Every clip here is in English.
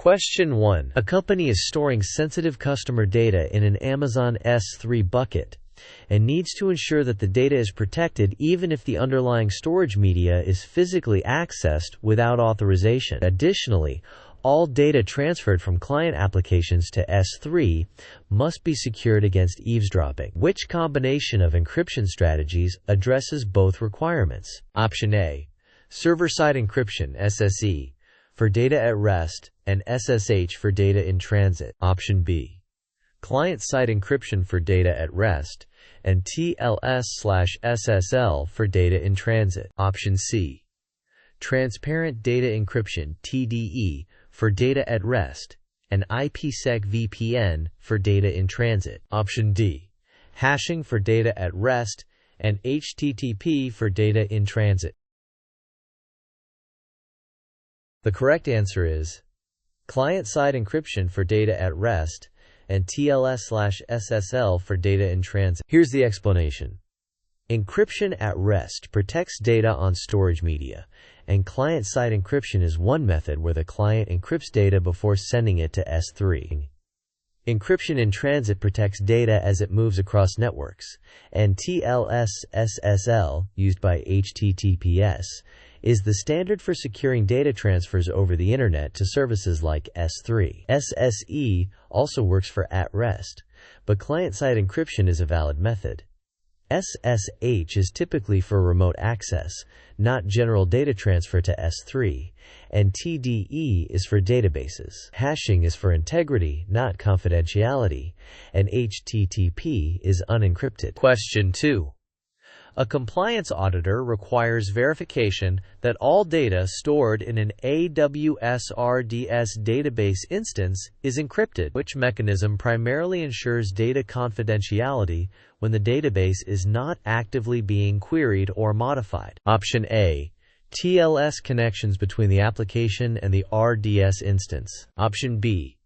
Question 1. A company is storing sensitive customer data in an Amazon S3 bucket and needs to ensure that the data is protected even if the underlying storage media is physically accessed without authorization. Additionally, all data transferred from client applications to S3 must be secured against eavesdropping. Which combination of encryption strategies addresses both requirements? Option A. Server-side encryption (SSE) for data at rest and SSH for data in transit. Option B. Client-side encryption for data at rest and TLS/SSL for data in transit. Option C. Transparent data encryption (TDE) for data at rest and IPsec VPN for data in transit. Option D. Hashing for data at rest and HTTP for data in transit. The correct answer is client-side encryption for data at rest and TLS/SSL for data in transit. Here's the explanation. Encryption at rest protects data on storage media, and client-side encryption is one method where the client encrypts data before sending it to S3. Encryption in transit protects data as it moves across networks, and TLS/SSL, used by HTTPS, is the standard for securing data transfers over the Internet to services like S3. SSE also works for at rest, but client-side encryption is a valid method. SSH is typically for remote access, not general data transfer to S3, and TDE is for databases. Hashing is for integrity, not confidentiality, and HTTP is unencrypted. Question 2. A compliance auditor requires verification that all data stored in an AWS RDS database instance is encrypted. Which mechanism primarily ensures data confidentiality when the database is not actively being queried or modified? Option A. TLS connections between the application and the RDS instance. Option B.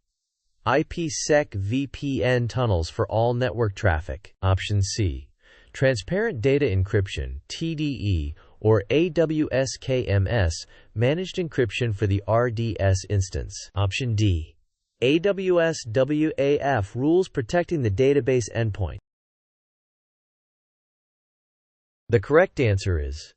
IPsec VPN tunnels for all network traffic. Option C. Transparent data encryption (TDE) or AWS KMS managed encryption for the RDS instance. Option D. AWS WAF rules protecting the database endpoint. The correct answer is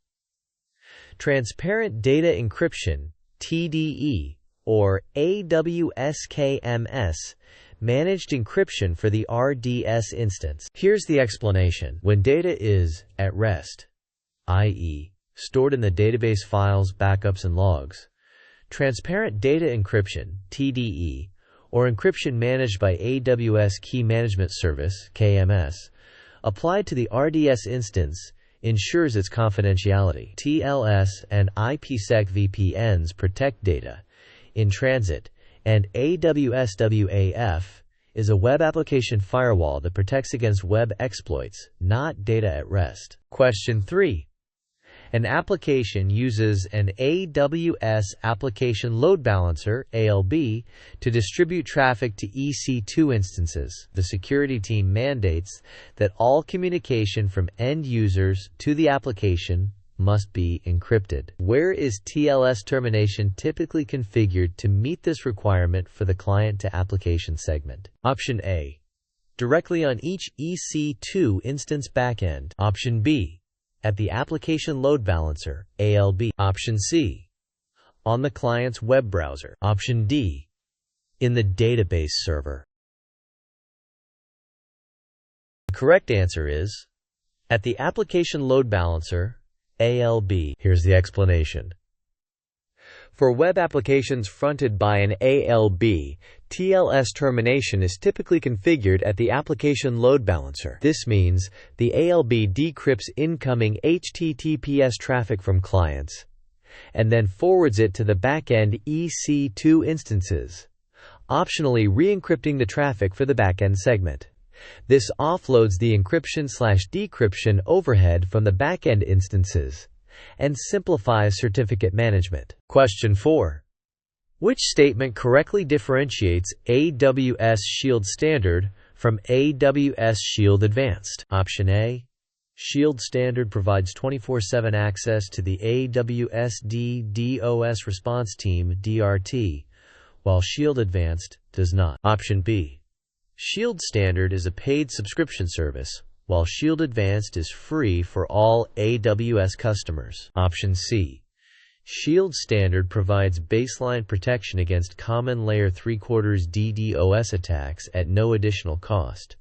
transparent data encryption (TDE) or AWS KMS managed encryption for the RDS instance. Here's the explanation. When data is at rest, i.e., stored in the database files, backups, and logs, transparent data encryption (TDE) or encryption managed by AWS Key Management Service (KMS) applied to the RDS instance ensures its confidentiality. TLS and IPsec VPNs protect data in transit, and AWS WAF is a web application firewall that protects against web exploits, not data at rest. Question 3. An application uses an AWS Application Load Balancer (ALB) to distribute traffic to EC2 instances. The security team mandates that all communication from end users to the application must be encrypted. Where is TLS termination typically configured to meet this requirement for the client-to-application segment? Option A. Directly on each EC2 instance backend. Option B. At the Application Load Balancer (ALB). Option C. On the client's web browser. Option D. In the database server. The correct answer is at the Application Load Balancer (ALB). Here's the explanation. For web applications fronted by an ALB, TLS termination is typically configured at the Application Load Balancer. This means the ALB decrypts incoming HTTPS traffic from clients and then forwards it to the backend EC2 instances, optionally re-encrypting the traffic for the backend segment. This offloads the encryption/decryption overhead from the backend instances and simplifies certificate management. Question 4. Which statement correctly differentiates AWS Shield Standard from AWS Shield Advanced? Option A. Shield Standard provides 24/7 access to the AWS DDoS Response Team (DRT), while Shield Advanced does not. Option B. Shield Standard is a paid subscription service, while Shield Advanced is free for all AWS customers. Option C. Shield Standard provides baseline protection against common Layer 3/4 DDoS attacks at no additional cost,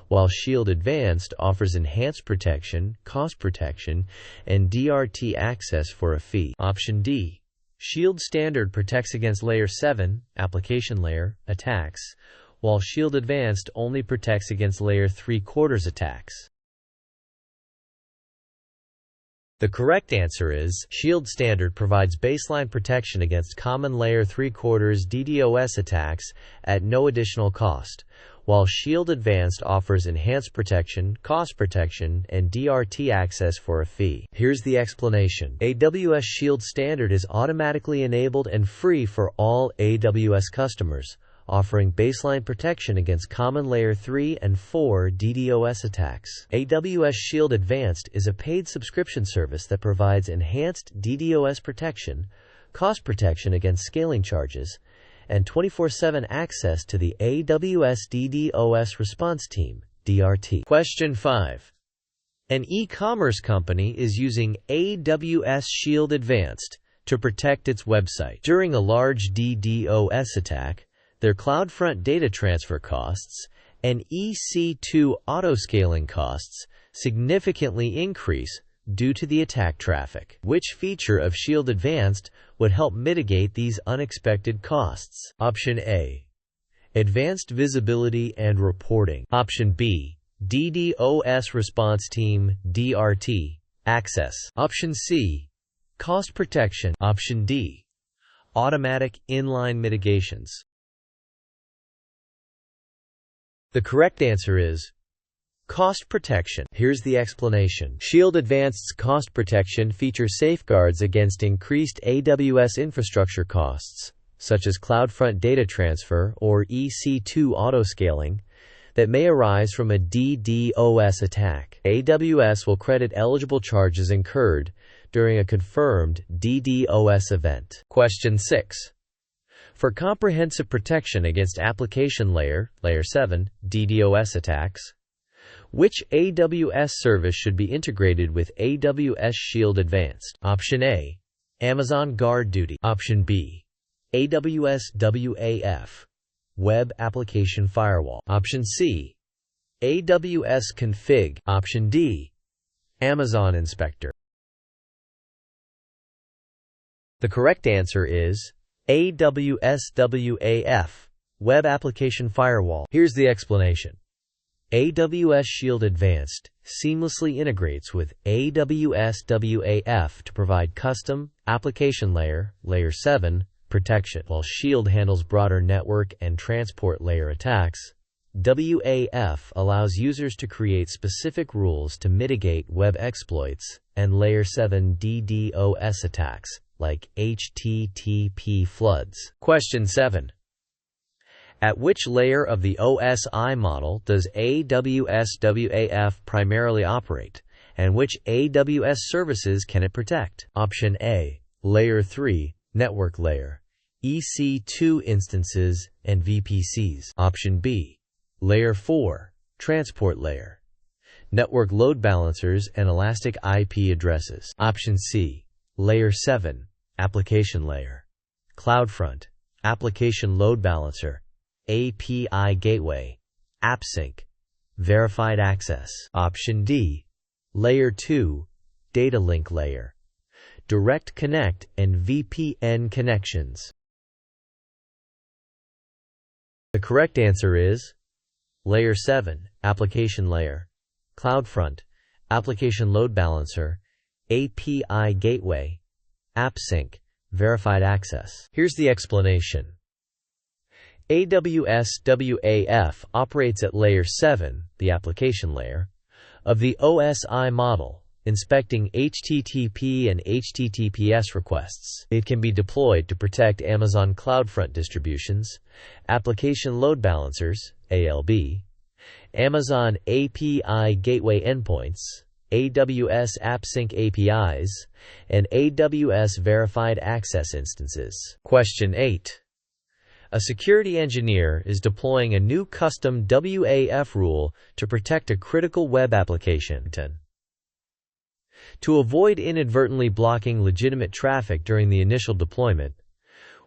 while Shield Advanced offers enhanced protection, cost protection, and DRT access for a fee. Option D. Shield Standard protects against Layer 7 application layer attacks, while Shield Advanced only protects against Layer 3/4 attacks. The correct answer is Shield Standard provides baseline protection against common Layer 3/4 DDoS attacks at no additional cost, while Shield Advanced offers enhanced protection, cost protection, and DRT access for a fee. Here's the explanation. AWS Shield Standard is automatically enabled and free for all AWS customers, offering baseline protection against common Layer 3 and 4 DDoS attacks. AWS Shield Advanced is a paid subscription service that provides enhanced DDoS protection, cost protection against scaling charges, and 24/7 access to the AWS DDoS Response Team, DRT. Question 5. An e-commerce company is using AWS Shield Advanced to protect its website. During a large DDoS attack, their CloudFront data transfer costs and EC2 autoscaling costs significantly increase due to the attack traffic. Which feature of Shield Advanced would help mitigate these unexpected costs? Option A. Advanced Visibility and Reporting. Option B. DDoS Response Team, DRT, access. Option C. Cost Protection. Option D. Automatic Inline Mitigations. The correct answer is cost protection. Here's the explanation. Shield Advanced's cost protection features safeguards against increased AWS infrastructure costs, such as CloudFront data transfer or EC2 autoscaling, that may arise from a DDoS attack. AWS will credit eligible charges incurred during a confirmed DDoS event. Question 6. For comprehensive protection against application layer, Layer 7, DDoS attacks, which AWS service should be integrated with AWS Shield Advanced? Option A. Amazon GuardDuty. Option B. AWS WAF, Web Application Firewall. Option C. AWS Config. Option D. Amazon Inspector. The correct answer is AWS WAF, Web Application Firewall. Here's the explanation. AWS Shield Advanced seamlessly integrates with AWS WAF to provide custom application layer, Layer 7, protection. While Shield handles broader network and transport layer attacks, WAF allows users to create specific rules to mitigate web exploits and Layer 7 DDoS attacks, like HTTP floods. Question 7. At which layer of the OSI model does AWS WAF primarily operate, and which AWS services can it protect? Option A. Layer 3, Network Layer, EC2 instances and VPCs. Option B. Layer 4, Transport Layer, Network Load Balancers and Elastic IP addresses. Option C. Layer 7, Application Layer, CloudFront, Application Load Balancer, API Gateway, AppSync, Verified Access. Option D. Layer 2, Data Link Layer, Direct Connect and VPN connections. The correct answer is Layer 7, Application Layer, CloudFront, Application Load Balancer, API Gateway, AppSync, Verified Access. Here's the explanation. AWS WAF operates at Layer 7, the application layer, of the OSI model, inspecting HTTP and HTTPS requests. It can be deployed to protect Amazon CloudFront distributions, Application Load Balancers, ALB, Amazon API Gateway endpoints, AWS AppSync APIs, and AWS Verified Access instances. Question 8. A security engineer is deploying a new custom WAF rule to protect a critical web application. To avoid inadvertently blocking legitimate traffic during the initial deployment,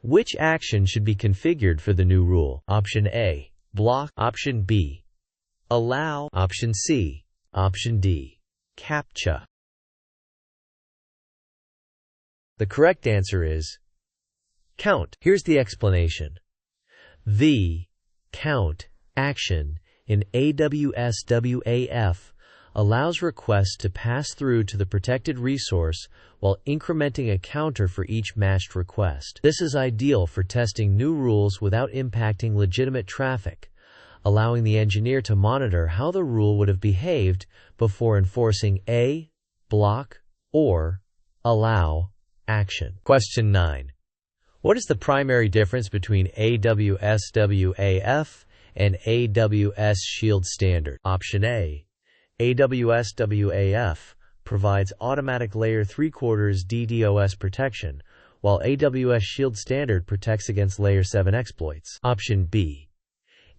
which action should be configured for the new rule? Option A, block. Option B, allow. Option C, Option D, CAPTCHA. The correct answer is count. Here's the explanation. The count action in AWS WAF allows requests to pass through to the protected resource while incrementing a counter for each matched request. This is ideal for testing new rules without impacting legitimate traffic, allowing the engineer to monitor how the rule would have behaved before enforcing a block or allow action. Question 9. What is the primary difference between AWS WAF and AWS Shield standard? Option A, AWS WAF provides automatic layer 3/4 DDoS protection, while AWS Shield standard protects against layer 7 exploits. Option B,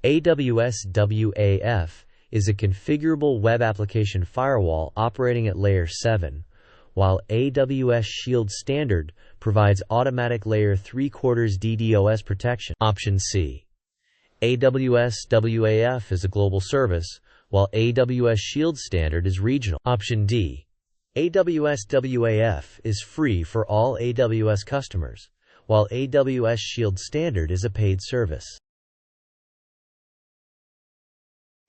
AWS WAF is a configurable web application firewall operating at layer 7, while AWS Shield standard provides automatic layer 3/4 DDoS protection. Option C, AWS WAF is a global service, while AWS Shield standard is regional. Option D, AWS WAF is free for all AWS customers, while AWS Shield standard is a paid service.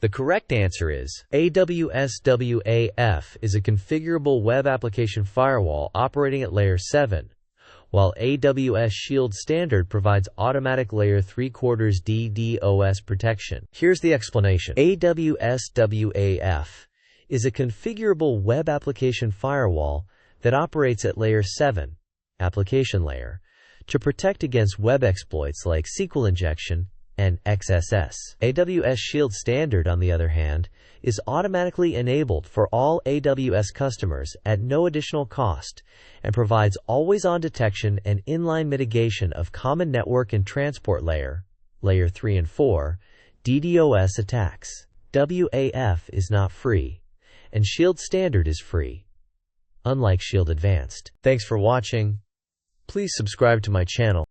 The correct answer is AWS WAF is a configurable web application firewall operating at layer 7, while AWS Shield standard provides automatic layer 3/4 DDoS protection. Here's the explanation. AWS WAF is a configurable web application firewall that operates at layer 7, application layer, to protect against web exploits like SQL injection and XSS. AWS Shield standard, on the other hand, is automatically enabled for all AWS customers at no additional cost and provides always-on detection and inline mitigation of common network and transport layer, layer 3 and 4, DDoS attacks. WAF is not free, and Shield standard is free, unlike Shield Advanced. Thanks for watching. Please subscribe to my channel.